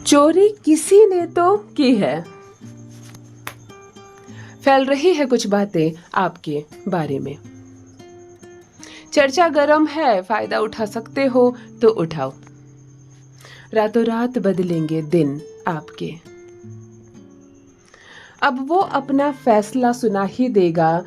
चोरी किसी ने तो की है। फैल रही है कुछ बातें आपके बारे में। चर्चा गरम है, फायदा उठा सकते हो तो उठाओ। रातों रात बदलेंगे दिन आपके। अब वो अपना फैसला सुना ही देगा।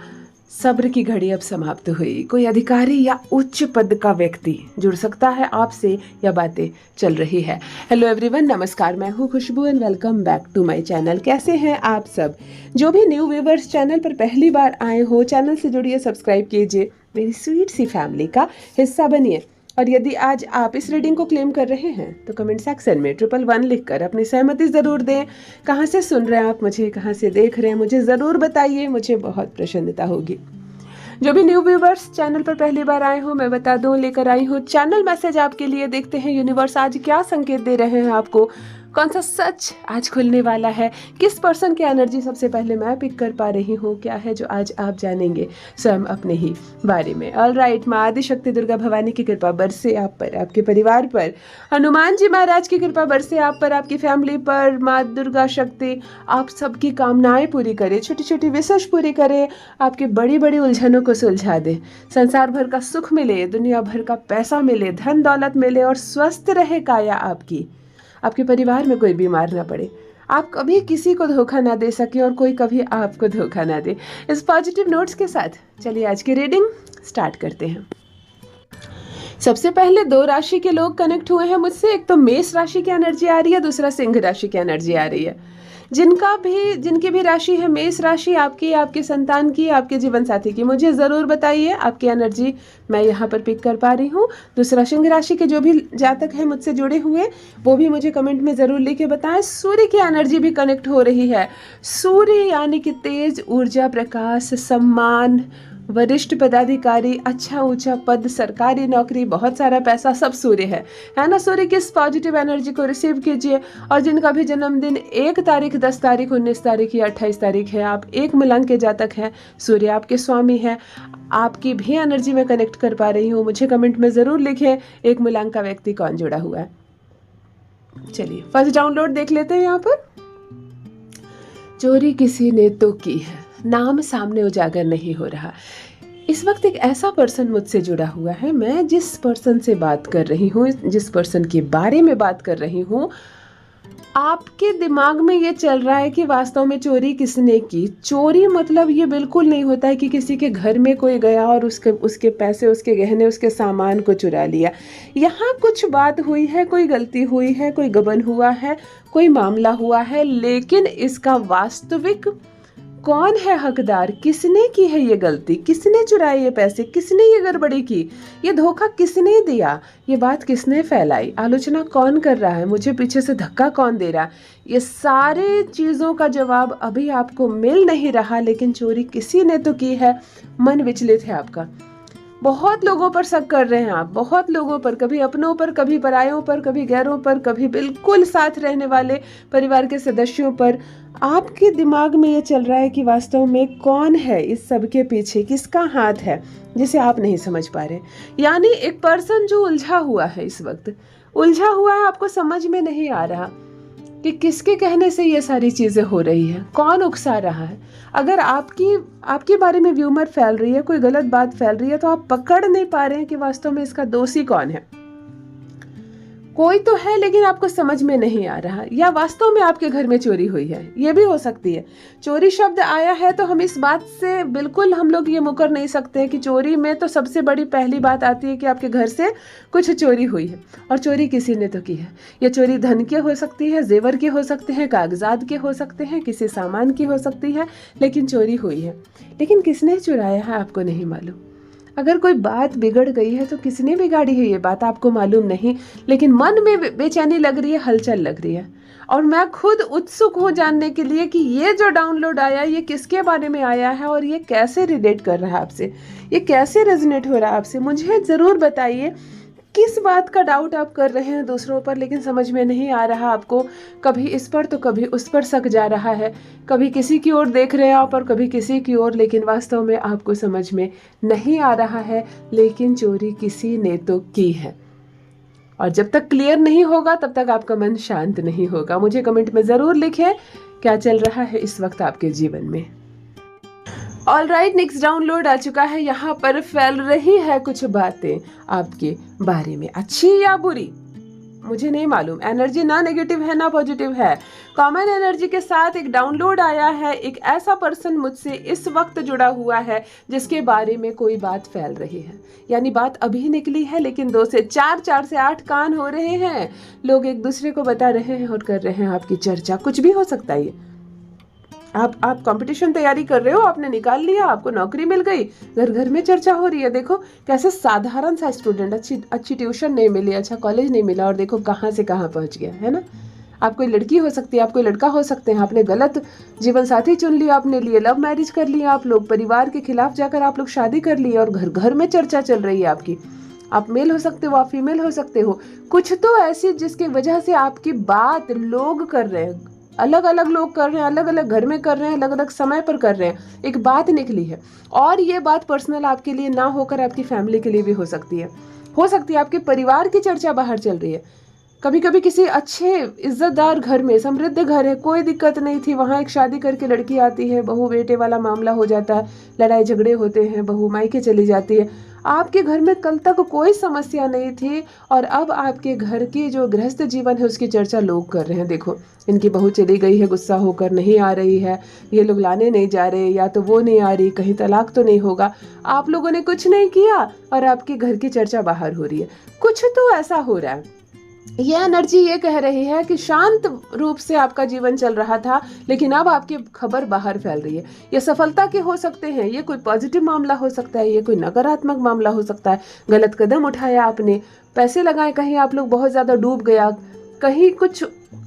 सब्र की घड़ी अब समाप्त हुई। कोई अधिकारी या उच्च पद का व्यक्ति जुड़ सकता है आपसे या बातें चल रही है। हेलो एवरीवन, नमस्कार, मैं हूँ Khushboo and welcome back to my channel. कैसे हैं आप सब? जो भी न्यू व्यूवर्स चैनल पर पहली बार आए हो, चैनल से जुड़िए, सब्सक्राइब कीजिए, मेरी स्वीट सी फैमिली का हिस्सा बनिए। और यदि आज आप इस रीडिंग को क्लेम कर रहे हैं तो कमेंट सेक्शन में 111 लिखकर अपनी सहमति ज़रूर दें। कहाँ से सुन रहे हैं आप मुझे, कहाँ से देख रहे हैं, मुझे ज़रूर बताइए, मुझे बहुत प्रसन्नता होगी। जो भी न्यू व्यूवर्स चैनल पर पहली बार आए हो, मैं बता दूं, लेकर आई हूँ चैनल मैसेज आपके लिए। देखते हैं यूनिवर्स आज क्या संकेत दे रहे हैं आपको। कौन सा सच आज खुलने वाला है? किस पर्सन की एनर्जी सबसे पहले मैं पिक कर पा रही हूँ? क्या है जो आज आप जानेंगे स्वयं अपने ही बारे में? ऑलराइट, माँ आदिशक्ति दुर्गा भवानी की कृपा बरसे आप पर, आपके परिवार पर। हनुमान जी महाराज की कृपा बरसे आप पर, आपकी फैमिली पर। माँ दुर्गा शक्ति आप सबकी कामनाएं पूरी करे, छोटी छोटी विशेष पूरी करे, आपकी बड़ी बड़ी उलझनों को सुलझा दे। संसार भर का सुख मिले, दुनिया भर का पैसा मिले, धन दौलत मिले और स्वस्थ रहे काया आपकी। आपके परिवार में कोई बीमार ना पड़े, आप कभी किसी को धोखा ना दे सके और कोई कभी आपको धोखा ना दे। इस पॉजिटिव नोट्स के साथ चलिए आज की रीडिंग स्टार्ट करते हैं। सबसे पहले दो राशि के लोग कनेक्ट हुए हैं मुझसे। एक तो मेष राशि की एनर्जी आ रही है, दूसरा सिंह राशि की एनर्जी आ रही है। जिनकी भी राशि है मेष राशि, आपकी, आपके संतान की, आपके जीवन साथी की, मुझे ज़रूर बताइए। आपकी एनर्जी मैं यहाँ पर पिक कर पा रही हूँ। दूसरा सिंह राशि के जो भी जातक हैं मुझसे जुड़े हुए, वो भी मुझे कमेंट में ज़रूर लिख के बताएं। सूर्य की एनर्जी भी कनेक्ट हो रही है। सूर्य यानी कि तेज ऊर्जा, प्रकाश, सम्मान, वरिष्ठ पदाधिकारी, अच्छा ऊंचा पद, सरकारी नौकरी, बहुत सारा पैसा, सब सूर्य है ना। सूर्य की इस पॉजिटिव एनर्जी को रिसीव कीजिए। और जिनका भी जन्मदिन 1 तारीख, 10 तारीख, 19 तारीख या 28 तारीख है, आप 1 मूलांक के जातक हैं, सूर्य आपके स्वामी है, आपकी भी एनर्जी में कनेक्ट कर पा रही हूँ। मुझे कमेंट में ज़रूर लिखें 1 मूलांक का व्यक्ति कौन जुड़ा हुआ है। चलिए फर्स्ट डाउनलोड देख लेते हैं। यहाँ पर चोरी किसी ने तो की है, नाम सामने उजागर नहीं हो रहा। इस वक्त एक ऐसा पर्सन मुझसे जुड़ा हुआ है। मैं जिस पर्सन से बात कर रही हूँ, जिस पर्सन के बारे में बात कर रही हूँ, आपके दिमाग में ये चल रहा है कि वास्तव में चोरी किसने की। चोरी मतलब ये बिल्कुल नहीं होता है कि किसी के घर में कोई गया और उसके पैसे, उसके गहने, उसके सामान को चुरा लिया। यहाँ कुछ बात हुई है, कोई गलती हुई है, कोई गबन हुआ है, कोई मामला हुआ है, लेकिन इसका वास्तविक कौन है हकदार? किसने की है ये गलती? किसने चुराए ये पैसे? किसने ये गड़बड़ी की? ये धोखा किसने दिया? ये बात किसने फैलाई? आलोचना कौन कर रहा है? मुझे पीछे से धक्का कौन दे रहा है? ये सारे चीज़ों का जवाब अभी आपको मिल नहीं रहा, लेकिन चोरी किसी ने तो की है। मन विचलित है आपका। बहुत लोगों पर शक कर रहे हैं आप, बहुत लोगों पर, कभी अपनों पर, कभी परायों पर, कभी गैरों पर, कभी बिल्कुल साथ रहने वाले परिवार के सदस्यों पर। आपके दिमाग में ये चल रहा है कि वास्तव में कौन है इस सब के पीछे, किसका हाथ है, जिसे आप नहीं समझ पा रहे। यानी एक पर्सन जो उलझा हुआ है, इस वक्त उलझा हुआ है, आपको समझ में नहीं आ रहा कि किसके कहने से ये सारी चीज़ें हो रही है, कौन उकसा रहा है। अगर आपके बारे में व्यूमर फैल रही है, कोई गलत बात फैल रही है, तो आप पकड़ नहीं पा रहे हैं कि वास्तव में इसका दोषी कौन है। कोई तो है लेकिन आपको समझ में नहीं आ रहा, या वास्तव में आपके घर में चोरी हुई है, ये भी हो सकती है। चोरी शब्द आया है तो हम इस बात से बिल्कुल हम लोग ये मुकर नहीं सकते कि चोरी में तो सबसे बड़ी पहली बात आती है कि आपके घर से कुछ चोरी हुई है, और चोरी किसी ने तो की है। ये चोरी धन की हो सकती है, जेवर के हो सकते हैं, कागजात के हो सकते हैं, किसी सामान की हो सकती है, लेकिन चोरी हुई है। लेकिन किसने चुराया है आपको नहीं मालूम। अगर कोई बात बिगड़ गई है तो किसने बिगाड़ी है ये बात आपको मालूम नहीं, लेकिन मन में बेचैनी लग रही है, हलचल लग रही है। और मैं खुद उत्सुक हूँ जानने के लिए कि ये जो डाउनलोड आया ये किसके बारे में आया है और ये कैसे रिलेट कर रहा है आपसे, ये कैसे रेजोनेट हो रहा है आपसे। मुझे ज़रूर बताइए किस बात का डाउट आप कर रहे हैं दूसरों पर, लेकिन समझ में नहीं आ रहा आपको। कभी इस पर तो कभी उस पर शक जा रहा है, कभी किसी की ओर देख रहे हैं आप और कभी किसी की ओर, लेकिन वास्तव में आपको समझ में नहीं आ रहा है। लेकिन चोरी किसी ने तो की है। और जब तक क्लियर नहीं होगा तब तक आपका मन शांत नहीं होगा। मुझे कमेंट में ज़रूर लिखें क्या चल रहा है इस वक्त आपके जीवन में। ऑलराइट, नेक्स्ट डाउनलोड आ चुका है। यहाँ पर फैल रही है कुछ बातें आपके बारे में, अच्छी या बुरी मुझे नहीं मालूम। एनर्जी ना नेगेटिव है ना पॉजिटिव है। कॉमन एनर्जी के साथ एक डाउनलोड आया है। एक ऐसा पर्सन मुझसे इस वक्त जुड़ा हुआ है जिसके बारे में कोई बात फैल रही है, यानी बात अभी निकली है लेकिन 2 से 4, 4 से 8 कान हो रहे हैं। लोग एक दूसरे को बता रहे हैं और कर रहे हैं आपकी चर्चा। कुछ भी हो सकता है ये। आप कंपटीशन तैयारी कर रहे हो, आपने निकाल लिया, आपको नौकरी मिल गई, घर घर में चर्चा हो रही है। देखो कैसे साधारण सा स्टूडेंट, अच्छी ट्यूशन नहीं मिली, अच्छा कॉलेज नहीं मिला और देखो कहाँ से कहाँ पहुँच गया, है ना। आप कोई लड़की हो सकती है, आप कोई लड़का हो सकते हैं, आपने गलत जीवन साथी चुन लिया, अपने लिए लव मैरिज कर लिया आप लोग, परिवार के खिलाफ जाकर आप लोग शादी कर लिए और घर घर में चर्चा चल रही है आपकी। आप मेल हो सकते हो, आप फीमेल हो सकते हो, कुछ तो ऐसी जिसकी वजह से आपकी बात लोग कर रहे हैं, अलग अलग लोग कर रहे हैं, अलग अलग घर में कर रहे हैं, अलग अलग समय पर कर रहे हैं। एक बात निकली है और ये बात पर्सनल आपके लिए ना होकर आपकी फैमिली के लिए भी हो सकती है आपके परिवार की चर्चा बाहर चल रही है। कभी कभी किसी अच्छे इज्जतदार घर में, समृद्ध घर है, कोई दिक्कत नहीं थी, वहाँ एक शादी करके लड़की आती है, बहू बेटे वाला मामला हो जाता है, लड़ाई झगड़े होते हैं, बहू मायके चली जाती है। आपके घर में कल तक कोई समस्या नहीं थी और अब आपके घर की जो गृहस्थ जीवन है उसकी चर्चा लोग कर रहे हैं। देखो इनकी बहू चली गई है, गुस्सा होकर नहीं आ रही है, ये लोग लाने नहीं जा रहे, या तो वो नहीं आ रही, कहीं तलाक तो नहीं होगा। आप लोगों ने कुछ नहीं किया और आपके घर की चर्चा बाहर हो रही है। कुछ तो ऐसा हो रहा है। ये एनर्जी ये कह रही है कि शांत रूप से आपका जीवन चल रहा था लेकिन अब आपकी खबर बाहर फैल रही है। ये सफलता के हो सकते हैं, ये कोई पॉजिटिव मामला हो सकता है, ये कोई नकारात्मक मामला हो सकता है। गलत कदम उठाया आपने, पैसे लगाए, कहीं आप लोग बहुत ज़्यादा डूब गया, कहीं कुछ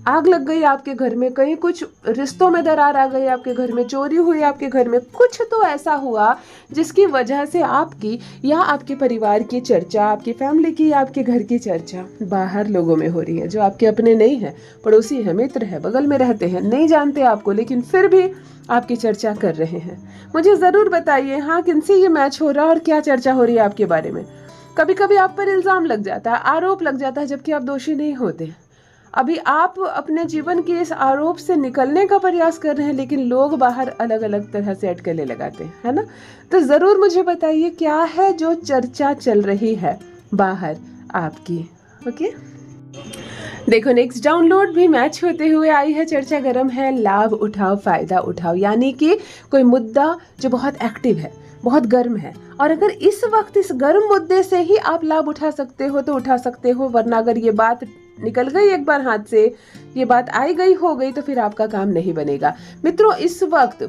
आग लग गई आपके घर में, कहीं कुछ रिश्तों में दरार आ गई आपके घर में, चोरी हुई आपके घर में। कुछ तो ऐसा हुआ जिसकी वजह से आपकी या आपके परिवार की चर्चा, आपकी फैमिली की, आपके घर की चर्चा बाहर लोगों में हो रही है, जो आपके अपने नहीं है, पड़ोसी है, मित्र है, बगल में रहते हैं, नहीं जानते आपको लेकिन फिर भी आपकी चर्चा कर रहे हैं। मुझे ज़रूर बताइए हाँ किनसे ये मैच हो रहा है और क्या चर्चा हो रही है आपके बारे में। कभी कभी आप पर इल्ज़ाम लग जाता है, आरोप लग जाता है, जबकि आप दोषी नहीं होते। अभी आप अपने जीवन के इस आरोप से निकलने का प्रयास कर रहे हैं लेकिन लोग बाहर अलग अलग तरह से अटकलें लगाते हैं, है ना। तो ज़रूर मुझे बताइए क्या है जो चर्चा चल रही है बाहर आपकी। ओके, देखो नेक्स्ट डाउनलोड भी मैच होते हुए आई है। चर्चा गर्म है, लाभ उठाओ, फायदा उठाओ, यानी कि कोई मुद्दा जो बहुत एक्टिव है, बहुत गर्म है और अगर इस वक्त इस गर्म मुद्दे से ही आप लाभ उठा सकते हो तो उठा सकते हो, वरना अगर ये बात निकल गई एक बार हाथ से, ये बात आई गई हो गई तो फिर आपका काम नहीं बनेगा। मित्रों इस वक्त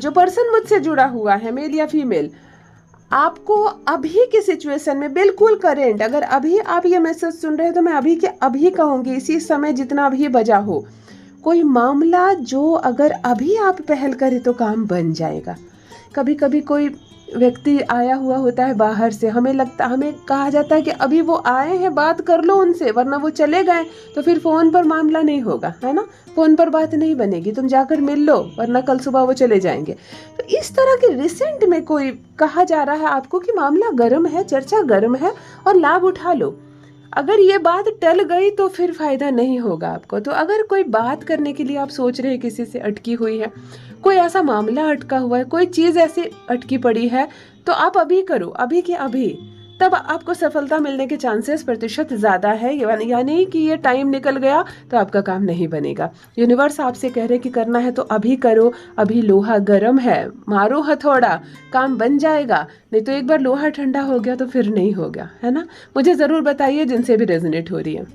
जो पर्सन मुझसे जुड़ा हुआ है, मेल या फीमेल, आपको अभी की सिचुएशन में बिल्कुल करेंट, अगर अभी आप ये मैसेज सुन रहे हैं तो मैं अभी के अभी कहूँगी, इसी समय जितना अभी बजा हो, कोई मामला जो अगर अभी आप पहल करें तो काम बन जाएगा। कभी कभी कोई व्यक्ति आया हुआ होता है बाहर से, हमें कहा जाता है कि अभी वो आए हैं, बात कर लो उनसे, वरना वो चले गए तो फिर फ़ोन पर मामला नहीं होगा, है ना, फ़ोन पर बात नहीं बनेगी, तुम जाकर मिल लो वरना कल सुबह वो चले जाएंगे। तो इस तरह के रिसेंट में कोई कहा जा रहा है आपको कि मामला गर्म है, चर्चा गर्म है और लाभ उठा लो। अगर ये बात टल गई तो फिर फ़ायदा नहीं होगा आपको। तो अगर कोई बात करने के लिए आप सोच रहे हैं, किसी से अटकी हुई है, कोई ऐसा मामला अटका हुआ है, कोई चीज़ ऐसी अटकी पड़ी है, तो आप अभी करो, अभी के अभी, तब आपको सफलता मिलने के चांसेस प्रतिशत ज़्यादा है। यानी कि ये टाइम निकल गया तो आपका काम नहीं बनेगा। यूनिवर्स आपसे कह रहे कि करना है तो अभी करो, अभी लोहा गर्म है, मारो हथौड़ा, काम बन जाएगा। नहीं तो एक बार लोहा ठंडा हो गया तो फिर नहीं होगा, है ना। मुझे ज़रूर बताइए जिनसे भी रेजोनेट हो रही है।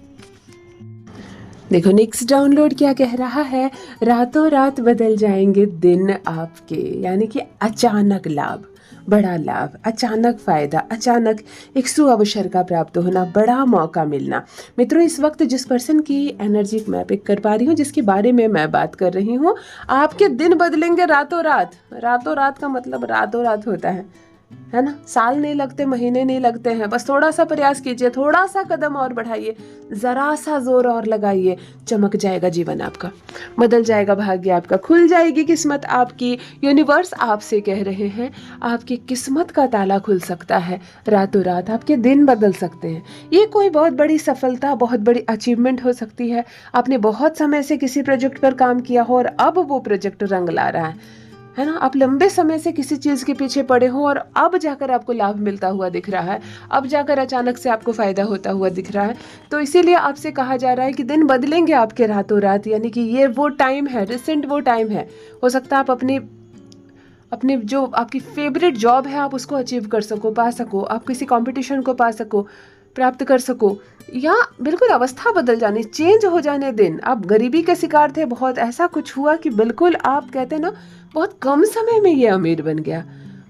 देखो नेक्स्ट डाउनलोड क्या कह रहा है, रातों रात बदल जाएंगे दिन आपके, यानी कि अचानक लाभ, बड़ा लाभ, अचानक फ़ायदा, अचानक एक सुअवसर का प्राप्त होना, बड़ा मौका मिलना। मित्रों इस वक्त जिस पर्सन की एनर्जी मैं पिक कर पा रही हूँ, जिसके बारे में मैं बात कर रही हूँ, आपके दिन बदलेंगे रातों रात। रातों रात का मतलब रातों रात होता है, है ना। साल नहीं लगते, महीने नहीं लगते हैं, बस थोड़ा सा प्रयास कीजिए, थोड़ा सा कदम और बढ़ाइए, ज़रा सा जोर और लगाइए, चमक जाएगा जीवन आपका, बदल जाएगा भाग्य आपका, खुल जाएगी किस्मत आपकी। यूनिवर्स आपसे कह रहे हैं आपकी किस्मत का ताला खुल सकता है, रातों रात आपके दिन बदल सकते हैं। ये कोई बहुत बड़ी सफलता, बहुत बड़ी अचीवमेंट हो सकती है। आपने बहुत समय से किसी प्रोजेक्ट पर काम किया हो और अब वो प्रोजेक्ट रंग ला रहा है ना। आप लंबे समय से किसी चीज़ के पीछे पड़े हो और अब जाकर आपको लाभ मिलता हुआ दिख रहा है, अब जाकर अचानक से आपको फ़ायदा होता हुआ दिख रहा है। तो इसीलिए आपसे कहा जा रहा है कि दिन बदलेंगे आपके रातों रात, यानी कि ये वो टाइम है, रिसेंट वो टाइम है। हो सकता है आप अपनी जो आपकी फेवरेट जॉब है आप उसको अचीव कर सको, पा सको, आप किसी कंपटीशन को पा सको, प्राप्त कर सको, या बिल्कुल अवस्था बदल जाने, चेंज हो जाने दिन। आप गरीबी के शिकार थे, बहुत ऐसा कुछ हुआ कि बिल्कुल आप कहते ना बहुत कम समय में ये अमीर बन गया।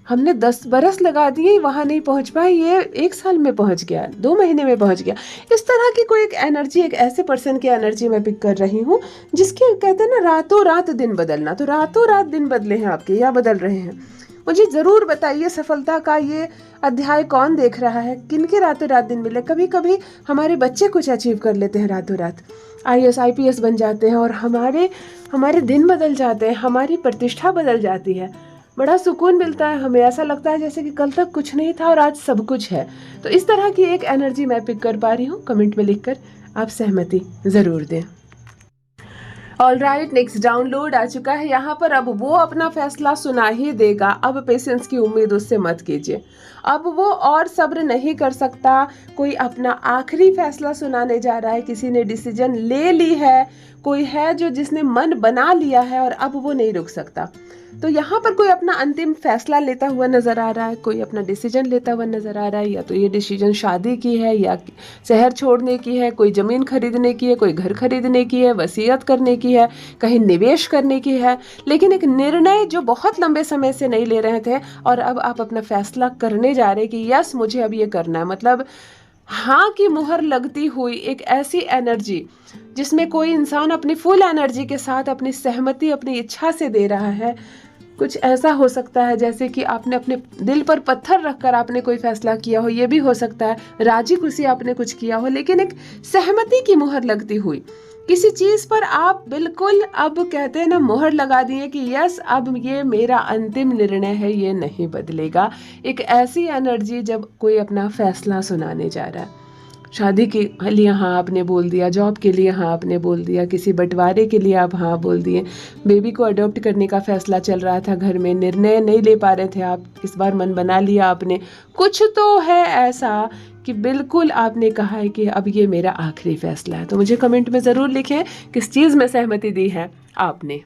हमने 10 बरस लगा दिए, वहाँ नहीं पहुँच पाए, ये 1 साल में पहुँच गया, 2 महीने में पहुँच गया। इस तरह की कोई एक एनर्जी, एक ऐसे पर्सन की एनर्जी मैं पिक कर रही हूँ जिसके कहते हैं ना रातों रात दिन बदलना। तो रातों रात दिन बदले हैं आपके या बदल रहे हैं? मुझे ज़रूर बताइए सफलता का ये अध्याय कौन देख रहा है, किनके रातों रात दिन मिले। कभी कभी हमारे बच्चे कुछ अचीव कर लेते हैं रातों रात, IAS IPS बन जाते हैं और हमारे दिन बदल जाते हैं, हमारी प्रतिष्ठा बदल जाती है, बड़ा सुकून मिलता है हमें। ऐसा लगता है जैसे कि कल तक कुछ नहीं था और आज सब कुछ है। तो इस तरह की एक एनर्जी मैं पिक कर पा रही हूँ। कमेंट में लिखकर आप सहमति ज़रूर दें। ऑल राइट, नेक्स्ट डाउनलोड आ चुका है। यहाँ पर अब वो अपना फैसला सुना ही देगा, अब पेशेंस की उम्मीद उससे मत कीजिए। अब वो और सब्र नहीं कर सकता, कोई अपना आखिरी फैसला सुनाने जा रहा है, किसी ने डिसीजन ले ली है, कोई है जो जिसने मन बना लिया है और अब वो नहीं रुक सकता। तो यहाँ पर कोई अपना अंतिम फैसला लेता हुआ नजर आ रहा है, कोई अपना डिसीजन लेता हुआ नजर आ रहा है। या तो ये डिसीजन शादी की है, या शहर छोड़ने की है, कोई ज़मीन खरीदने की है, कोई घर खरीदने की है, वसीयत करने की है, कहीं निवेश करने की है। लेकिन एक निर्णय जो बहुत लंबे समय से नहीं ले रहे थे और अब आप अपना फैसला करने जा रहे हैं कि यस मुझे अब ये करना है, मतलब हाँ की मुहर लगती हुई एक ऐसी एनर्जी जिसमें कोई इंसान अपनी फुल एनर्जी के साथ अपनी सहमति, अपनी इच्छा से दे रहा है। कुछ ऐसा हो सकता है जैसे कि आपने अपने दिल पर पत्थर रखकर आपने कोई फैसला किया हो, ये भी हो सकता है राजी खुशी आपने कुछ किया हो, लेकिन एक सहमति की मुहर लगती हुई किसी चीज पर आप बिल्कुल अब कहते हैं ना मोहर लगा दिए कि यस अब ये मेरा अंतिम निर्णय है, ये नहीं बदलेगा। एक ऐसी एनर्जी जब कोई अपना फैसला सुनाने जा रहा है। शादी के लिए हाँ आपने बोल दिया, जॉब के लिए हाँ आपने बोल दिया, किसी बंटवारे के लिए आप हाँ बोल दिए, बेबी को अडॉप्ट करने का फैसला चल रहा था घर में, निर्णय नहीं ले पा रहे थे आप, इस बार मन बना लिया आपने। कुछ तो है ऐसा कि बिल्कुल आपने कहा है कि अब ये मेरा आखिरी फैसला है। तो मुझे कमेंट में ज़रूर लिखें किस चीज़ में सहमति दी है आपने।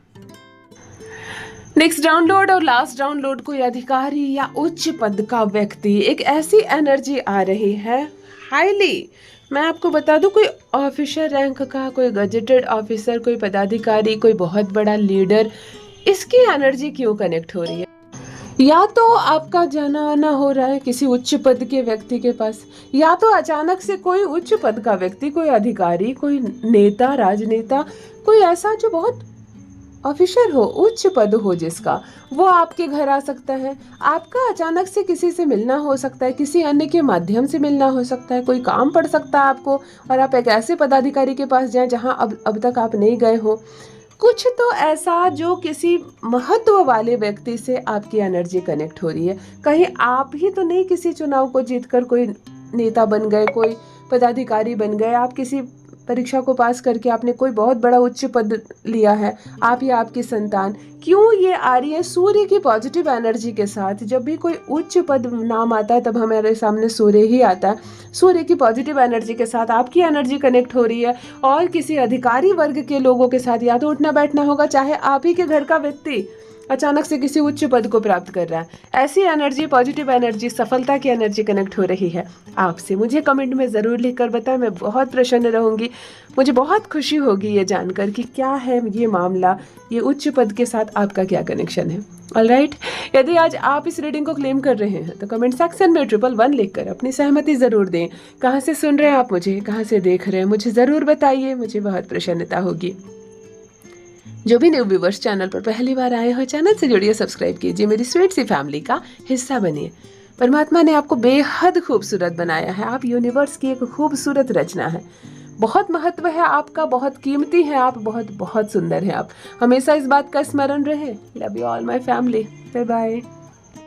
नेक्स्ट डाउनलोड और लास्ट डाउनलोड, कोई अधिकारी या उच्च पद का व्यक्ति, एक ऐसी एनर्जी आ रही है हाईली, मैं आपको बता दूं कोई ऑफिसर रैंक का, कोई गजेटेड ऑफिसर, कोई पदाधिकारी, कोई बहुत बड़ा लीडर, इसकी एनर्जी क्यों कनेक्ट हो रही है? या तो आपका जाना आना हो रहा है किसी उच्च पद के व्यक्ति के पास, या तो अचानक से कोई उच्च पद का व्यक्ति, कोई अधिकारी, कोई नेता, राजनेता, कोई ऐसा जो बहुत ऑफिसर हो, उच्च पद हो जिसका, वो आपके घर आ सकता है। आपका अचानक से किसी से मिलना हो सकता है, किसी अन्य के माध्यम से मिलना हो सकता है, कोई काम पड़ सकता है आपको और आप एक ऐसे पदाधिकारी के पास जाएं जहां अब तक आप नहीं गए हो। कुछ तो ऐसा जो किसी महत्व वाले व्यक्ति से आपकी एनर्जी कनेक्ट हो रही है। कहीं आप ही तो नहीं किसी चुनाव को जीतकर कोई नेता बन गए, कोई पदाधिकारी बन गए, आप किसी परीक्षा को पास करके आपने कोई बहुत बड़ा उच्च पद लिया है, आप या आपकी संतान। क्यों ये आ रही है? सूर्य की पॉजिटिव एनर्जी के साथ। जब भी कोई उच्च पद नाम आता है तब हमारे सामने सूर्य ही आता है। सूर्य की पॉजिटिव एनर्जी के साथ आपकी एनर्जी कनेक्ट हो रही है और किसी अधिकारी वर्ग के लोगों के साथ या तो उठना बैठना होगा, चाहे आप ही के घर का व्यक्ति अचानक से किसी उच्च पद को प्राप्त कर रहा है। ऐसी एनर्जी, पॉजिटिव एनर्जी, सफलता की एनर्जी कनेक्ट हो रही है आपसे। मुझे कमेंट में ज़रूर लिखकर बताएं, मैं बहुत प्रसन्न रहूंगी। मुझे बहुत खुशी होगी ये जानकर कि क्या है ये मामला, ये उच्च पद के साथ आपका क्या कनेक्शन है। ऑलराइट, यदि आज आप इस रीडिंग को क्लेम कर रहे हैं तो कमेंट सेक्शन में 111 लिखकर अपनी सहमति ज़रूर दें। कहाँ से सुन रहे हैं आप मुझे, कहाँ से देख रहे हैं, मुझे ज़रूर बताइए, मुझे बहुत प्रसन्नता होगी। जो भी न्यू व्यूवर्स चैनल पर पहली बार आए हो, चैनल से जुड़िए, सब्सक्राइब कीजिए, मेरी स्वीट सी फैमिली का हिस्सा बनिए। परमात्मा ने आपको बेहद खूबसूरत बनाया है। आप यूनिवर्स की एक खूबसूरत रचना है। बहुत महत्व है आपका, बहुत कीमती है आप, बहुत बहुत सुंदर है आप। हमेशा इस बात का स्मरण रहे। Love you all my family. Bye bye.